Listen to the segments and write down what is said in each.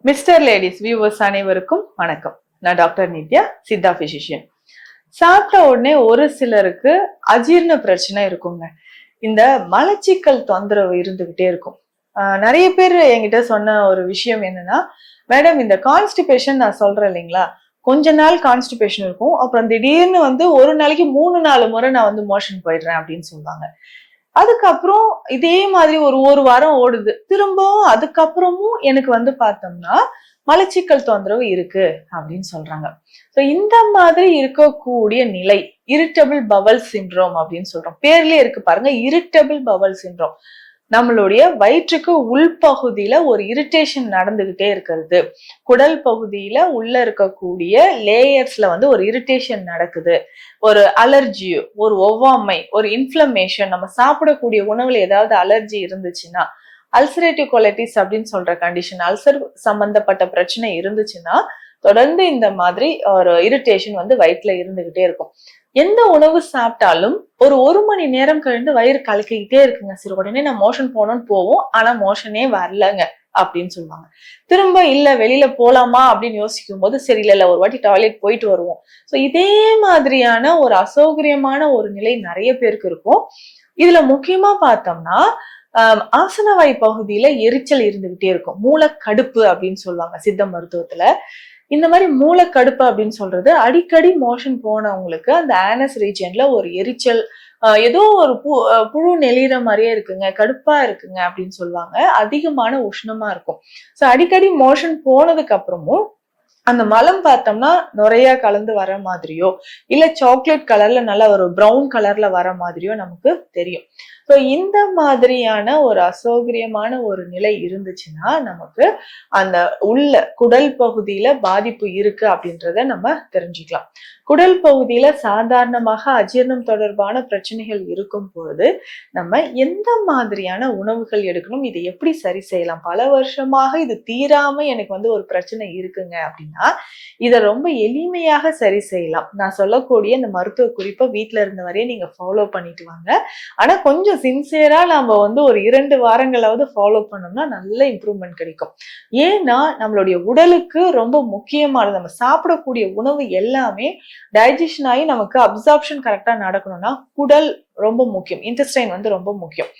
Mister ladies viewers அனைவருக்கும் வணக்கம். நான் டாக்டர் நித்யா, சித்தா பிசிஷியன். சாப்பிட்ட உடனே ஒரு சிலருக்கு அஜீரண பிரச்சனை இருக்குங்க. இந்த மலச்சிக்கல் தொந்தரவு இருந்துகிட்டே இருக்கும். நிறைய பேர் என்கிட்ட சொன்ன ஒரு விஷயம் என்னன்னா, மேடம் இந்த கான்ஸ்டிபேஷன் நான் சொல்றேன் இல்லைங்களா, கொஞ்ச நாள் கான்ஸ்டிபேஷன் இருக்கும், அப்புறம் திடீர்னு ஒரு நாளைக்கு 3-4 முறை நான் மோஷன் போயிடுறேன் அப்படின்னு சொல்லுவாங்க. அதுக்கப்புறம் இதே மாதிரி ஒரு வாரம் ஓடுது, திரும்பவும் அதுக்கப்புறமும் எனக்கு பார்த்தோம்னா மலச்சிக்கல் தொந்தரவு இருக்கு அப்படின்னு சொல்றாங்க. இந்த மாதிரி இருக்கக்கூடிய நிலை இரிட்டபிள் பவல் சிண்ட்ரோம் அப்படின்னு சொல்றோம். பேர்லயே இருக்கு பாருங்க, இரிட்டபிள் பவல் சிண்ட்ரோம். நம்மளுடைய வயிற்றுக்கு உள்பகுதியில ஒரு இரிட்டேஷன் நடந்துகிட்டே இருக்கிறது, குடல் பகுதியில உள்ள இருக்கக்கூடிய லேயர்ஸ்ல ஒரு இரிட்டேஷன் நடக்குது, ஒரு அலர்ஜி, ஒரு ஒவ்வாமை, ஒரு இன்ஃப்ளமேஷன், நம்ம சாப்பிடக்கூடிய உணவுல ஏதாவது அலர்ஜி இருந்துச்சுன்னா, அல்சரேட்டிவ் கொலைட்டிஸ் அப்படின்னு சொல்ற கண்டிஷன், அல்சர் சம்பந்தப்பட்ட பிரச்சனை இருந்துச்சுன்னா தொடர்ந்து இந்த மாதிரி ஒரு இரிட்டேஷன் வயிற்றுல இருந்துகிட்டே இருக்கும். எந்த உணவு சாப்பிட்டாலும் ஒரு மணி நேரம் கழிந்து வயிறு கலக்கிக்கிட்டே இருக்குங்க. சரி, உடனே நான் மோஷன் போனோம்னு போவோம், ஆனா மோஷனே வரலங்க அப்படின்னு சொல்லுவாங்க. திரும்ப இல்ல வெளியில போலாமா அப்படின்னு யோசிக்கும் போது சரி இல்ல ஒரு வாட்டி டாய்லெட் போயிட்டு வருவோம். இதே மாதிரியான ஒரு அசௌகரியமான ஒரு நிலை நிறைய பேருக்கு இருக்கும். இதுல முக்கியமா பார்த்தோம்னா ஆசனவாய் பகுதியில எரிச்சல் இருந்துகிட்டே இருக்கும். மூலக்கடுப்பு அப்படின்னு சொல்லுவாங்க சித்த மருத்துவத்துல. இந்த மாதிரி மூலக்கடுப்பு அப்படின்னு சொல்றது அடிக்கடி மோஷன் போனவங்களுக்கு அந்த ஆனஸ் ரீஜன்ல ஒரு எரிச்சல், ஏதோ ஒரு புழு நெளிற மாதிரியே இருக்குங்க, கடுப்பா இருக்குங்க அப்படின்னு சொல்லுவாங்க. அதிகமான உஷ்ணமா இருக்கும். அடிக்கடி மோஷன் போனதுக்கு அப்புறமும் அந்த மலம் பார்த்தோம்னா நுரையா கலந்து வர மாதிரியோ இல்ல சாக்லேட் கலர்ல நல்ல ஒரு ப்ரௌன் கலர்ல வர மாதிரியோ நமக்கு தெரியும். இந்த மாதிரியான ஒரு அசௌகரியமான ஒரு நிலை இருந்துச்சுன்னா நமக்கு அந்த உள்ள குடல் பகுதியில பாதிப்பு இருக்கு அப்படின்றத நம்ம தெரிஞ்சுக்கலாம். குடல் பகுதியில சாதாரணமாக அஜீரணம் தொடர்பான பிரச்சனைகள் இருக்கும் பொழுது நம்ம எந்த மாதிரியான உணவுகள் எடுக்கணும், இதை எப்படி சரி செய்யலாம், பல வருஷமாக இது தீராம எனக்கு ஒரு பிரச்சனை இருக்குங்க அப்படின்னா இதை ரொம்ப எளிமையாக சரி செய்யலாம். நான் சொல்லக்கூடிய இந்த மருத்துவ குறிப்பை வீட்டுல இருந்த வரையே நீங்க ஃபாலோ பண்ணிட்டு வாங்க. ஆனா கொஞ்சம் சின்சியரா நம்ம ஒரு 2 வாரங்களாவது ஃபாலோ பண்ணோம்னா நல்ல இம்ப்ரூவ்மெண்ட் கிடைக்கும். ஏன்னா நம்மளுடைய உடலுக்கு ரொம்ப முக்கியமானது, நம்ம சாப்பிடக்கூடிய உணவு எல்லாமே டைஜஷன் ஆகி நமக்கு அப்சார்ப்ஷன் கரெக்டா நடக்கணும்னா குடல் ரொம்ப முக்கியம், இன்டெஸ்டைன் ரொம்ப முக்கியம்.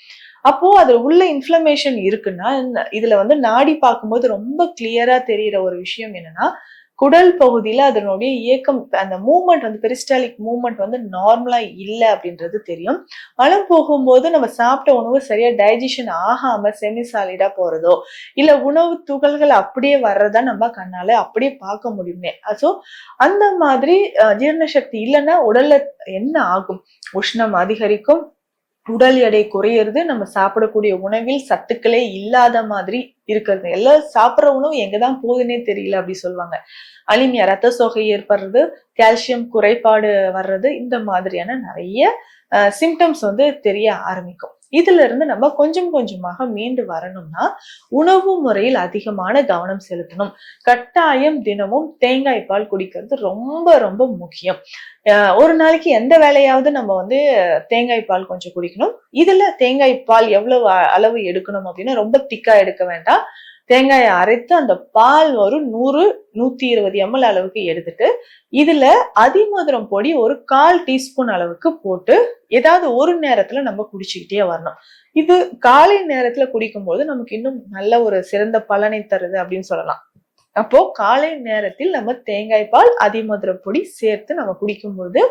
அப்போ அது உள்ள இன்ஃப்ளமேஷன் இருக்குன்னா இதுல நாடி பார்க்கும்போது ரொம்ப கிளியரா தெரியிற ஒரு விஷயம் என்னன்னா, குடல் பகுதியில அதனுடைய இயக்கம், அந்த மூவ்மெண்ட் பெரிஸ்டாலிக் மூவ்மெண்ட் நார்மலா இல்லை அப்படின்றது தெரியும். மலம் போகும்போது நம்ம சாப்பிட்ட உணவு சரியா டைஜஷன் ஆகாம செமி சாலிடா போறதோ இல்ல உணவு துகள்கள் அப்படியே வர்றதா நம்ம கண்ணால அப்படியே பார்க்க முடியுமே. அந்த மாதிரி ஜீரண சக்தி இல்லைன்னா உடல்ல என்ன ஆகும், உஷ்ணம் அதிகரிக்கும், உடல் எடை குறையிறது, நம்ம சாப்பிடக்கூடிய உணவில் சத்துக்களே இல்லாத மாதிரி இருக்கிறது, எல்லாம் சாப்பிடுற உணவு எங்கதான் போகுதுன்னே தெரியல அப்படி சொல்லுவாங்க. அனிமியா, ரத்த சோகை ஏற்படுறது, கால்சியம் குறைபாடு வர்றது, இந்த மாதிரியான நிறைய சிம்டம்ஸ் தெரிய ஆரம்பிக்கும். இதுல இருந்து நம்ம கொஞ்சம் கொஞ்சமாக மீண்டு வரணும்னா உணவு முறையில் அதிகமான கவனம் செலுத்தணும். கட்டாயம் தினமும் தேங்காய் பால் குடிக்கிறது ரொம்ப ரொம்ப முக்கியம். ஒரு நாளைக்கு எந்த வேலையாவது நம்ம தேங்காய் பால் கொஞ்சம் குடிக்கணும். இதுல தேங்காய் பால் எவ்வளவு அளவு எடுக்கணும் அப்படின்னா ரொம்ப திக்கா எடுக்க வேண்டாம். தேங்காயை அரைத்து அந்த பால் 100-120 ml அளவுக்கு எடுத்துட்டு இதுல அதிமதுரம் பொடி ஒரு 1/4 டீஸ்பூன் அளவுக்கு போட்டு ஏதாவது ஒரு நேரத்துல நம்ம குடிச்சுக்கிட்டே வரணும். இது காலை நேரத்துல குடிக்கும் போது நமக்கு இன்னும் நல்ல ஒரு சிறந்த பலனை தருது அப்படின்னு சொல்லலாம். அப்போ காலை நேரத்தில் நம்ம தேங்காய் பால் அதிமதுரம் பொடி சேர்த்து நம்ம குடிக்கும்போது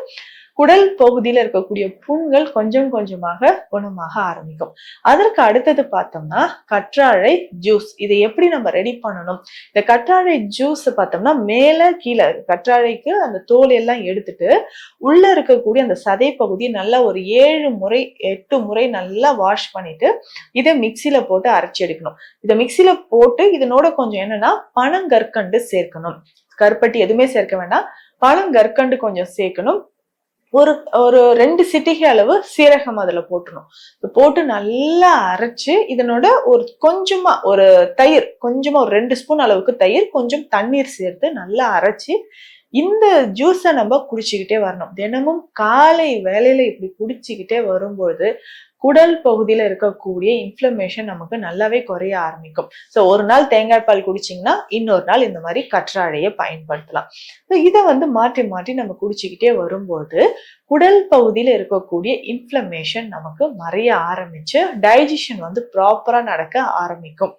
குடல் பகுதியில இருக்கக்கூடிய புண்கள் கொஞ்சம் கொஞ்சமாக குணமாக ஆரம்பிக்கும். அதற்கு அடுத்தது பார்த்தோம்னா கற்றாழை ஜூஸ். இதை எப்படி நம்ம ரெடி பண்ணணும்? இந்த கற்றாழை ஜூஸ் பார்த்தோம்னா மேல கீழே கற்றாழைக்கு அந்த தோல் எல்லாம் எடுத்துட்டு உள்ள இருக்கக்கூடிய அந்த சதை பகுதியை நல்லா ஒரு 7-8 முறை நல்லா வாஷ் பண்ணிட்டு இதை மிக்சியில போட்டு அரைச்சி எடுக்கணும். இதை மிக்சியில போட்டு இதனோட கொஞ்சம் என்னன்னா பனங்கற்கண்டு சேர்க்கணும். கருப்பட்டி எதுவுமே சேர்க்க வேண்டாம், பனங்கற்கண்டு கொஞ்சம் சேர்க்கணும். ஒரு 2 சிட்டிகை அளவு சீரகம் அதுல போட்டணும். போட்டு நல்லா அரைச்சு இதனோட ஒரு கொஞ்சமா ஒரு தயிர், கொஞ்சமா ஒரு 2 ஸ்பூன் அளவுக்கு தயிர், கொஞ்சம் தண்ணீர் சேர்த்து நல்லா அரைச்சு இந்த ஜூஸை நம்ம குடிச்சுக்கிட்டே வரணும். தினமும் காலை வேலையில இப்படி குடிச்சுக்கிட்டே வரும்போது குடல் பகுதியில இருக்கக்கூடிய இன்ஃப்ளமேஷன் நமக்கு நல்லாவே குறைய ஆரம்பிக்கும். ஸோ ஒரு நாள் தேங்காய் பால் குடிச்சிங்கன்னா இன்னொரு நாள் இந்த மாதிரி கற்றாழையை பயன்படுத்தலாம். ஸோ இதை மாற்றி மாற்றி நம்ம குடிச்சுக்கிட்டே வரும்போது குடல் பகுதியில இருக்கக்கூடிய இன்ஃப்ளமேஷன் நமக்கு மறைய ஆரம்பிச்சு டைஜஷன் ப்ராப்பரா நடக்க ஆரம்பிக்கும்.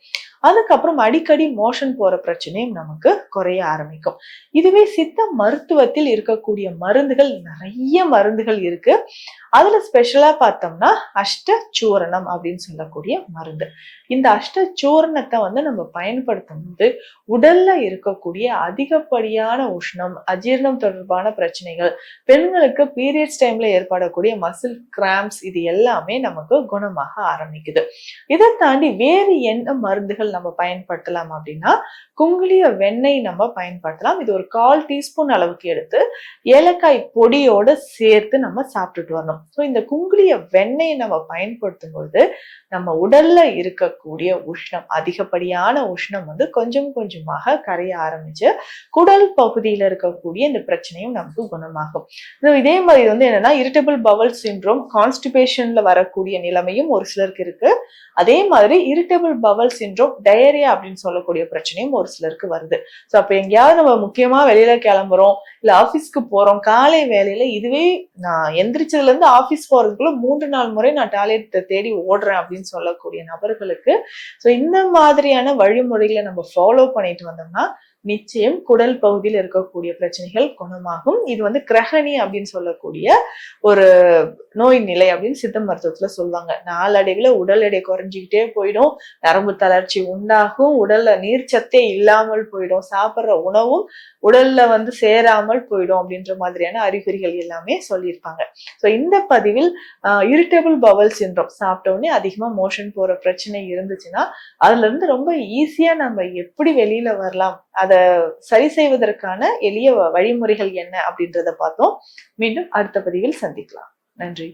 அதுக்கப்புறம் அடிக்கடி மோஷன் போற பிரச்சனையும் நமக்கு குறைய ஆரம்பிக்கும். இதுவே சித்த மருத்துவத்தில் இருக்கக்கூடிய மருந்துகள் நிறைய மருந்துகள் இருக்கு. அதுல ஸ்பெஷலா பார்த்தோம்னா அஷ்டசூரணம் அப்படின்னு சொல்லக்கூடிய மருந்து. இந்த அஷ்டசூரணத்தை நம்ம பயன்படுத்தும் போது உடல்ல இருக்கக்கூடிய அதிகப்படியான உஷ்ணம், அஜீரணம் தொடர்பான பிரச்சனைகள், பெண்களுக்கு பீரியட்ஸ் டைம்ல ஏற்படக்கூடிய மசில் கிராம்ப்ஸ், இது எல்லாமே நமக்கு குணமாக ஆரம்பிக்குது. இதை தாண்டி வேறு என்ன மருந்துகள் நம்ம பயன்படுத்தலாம் அப்படின்னா, குங்குலிய வெண்ணெய் நம்ம பயன்படுத்தலாம். இது ஒரு 1/4 டீஸ்பூன் அளவுக்கு எடுத்து ஏலக்காய் பொடியோட சேர்த்து நம்ம சாப்பிட்டுட்டு வரணும். ஸோ இந்த குங்குலிய வெண்ணெயை நம்ம பயன்படுத்தும் பொழுது நம்ம உடல்ல இருக்கக்கூடிய உஷ்ணம், அதிகப்படியான உஷ்ணம் கொஞ்சம் கொஞ்சமாக கரைய ஆரம்பிச்சு குடல் பகுதியில இருக்கக்கூடிய இந்த பிரச்சனையும் நமக்கு குணமாகும். இதே மாதிரி என்னன்னா இரிட்டபிள் பவல் சிண்ட்ரோம், கான்ஸ்டிபேஷன்ல வரக்கூடிய நிலைமையும் ஒரு சிலருக்கு இருக்கு. அதே மாதிரி இரிட்டபிள் பவல் சிண்ட்ரோம், டயரியா அப்படின்னு சொல்லக்கூடிய பிரச்சனையும் ஒரு சிலருக்கு வருது. ஸோ அப்ப எங்கேயாவது நம்ம முக்கியமா வெளியில கிளம்புறோம், இல்ல ஆபீஸ்க்கு போறோம், காலை வேலையில இதுவே நான் எந்திரிச்சதுல இருந்து ஆபீஸ் போறதுக்குள்ள 3-4 முறை நான் டாய்லெட் தேடி ஓடுறேன் அப்படின்னு சொல்லக்கூடிய நபர்களுக்கு ஸோ இந்த மாதிரியான வழிமுறைகளை நம்ம ஃபாலோ பண்ணிட்டு வந்தோம்னா நிச்சயம் குடல் பகுதியில் இருக்கக்கூடிய பிரச்சனைகள் குணமாகும். இது கிரகணி அப்படின்னு சொல்லக்கூடிய ஒரு நோய் நிலை அப்படின்னு சித்த மருத்துவத்துல சொல்லுவாங்க. நாளடைவுல உடல் எடை குறைஞ்சிக்கிட்டே போயிடும், நரம்பு தளர்ச்சி உண்டாகும், உடல்ல நீர்ச்சத்தே இல்லாமல் போயிடும், சாப்பிட்ற உணவும் உடல்ல சேராமல் போயிடும் அப்படின்ற மாதிரியான அறிகுறிகள் எல்லாமே சொல்லியிருப்பாங்க. ஸோ இந்த பதிவில் இரிட்டபிள் பவல் சிண்ட்ரோம், சாப்பிட்ட உடனே அதிகமா மோஷன் போற பிரச்சனை இருந்துச்சுன்னா அதுல இருந்து ரொம்ப ஈஸியா நம்ம எப்படி வெளியில வரலாம், அதை சரி செய்வதற்கான எளிய வழிமுறைகள் என்ன அப்படின்றத பார்த்தோம். மீண்டும் அடுத்த பதிவில் சந்திக்கலாம். நன்றி.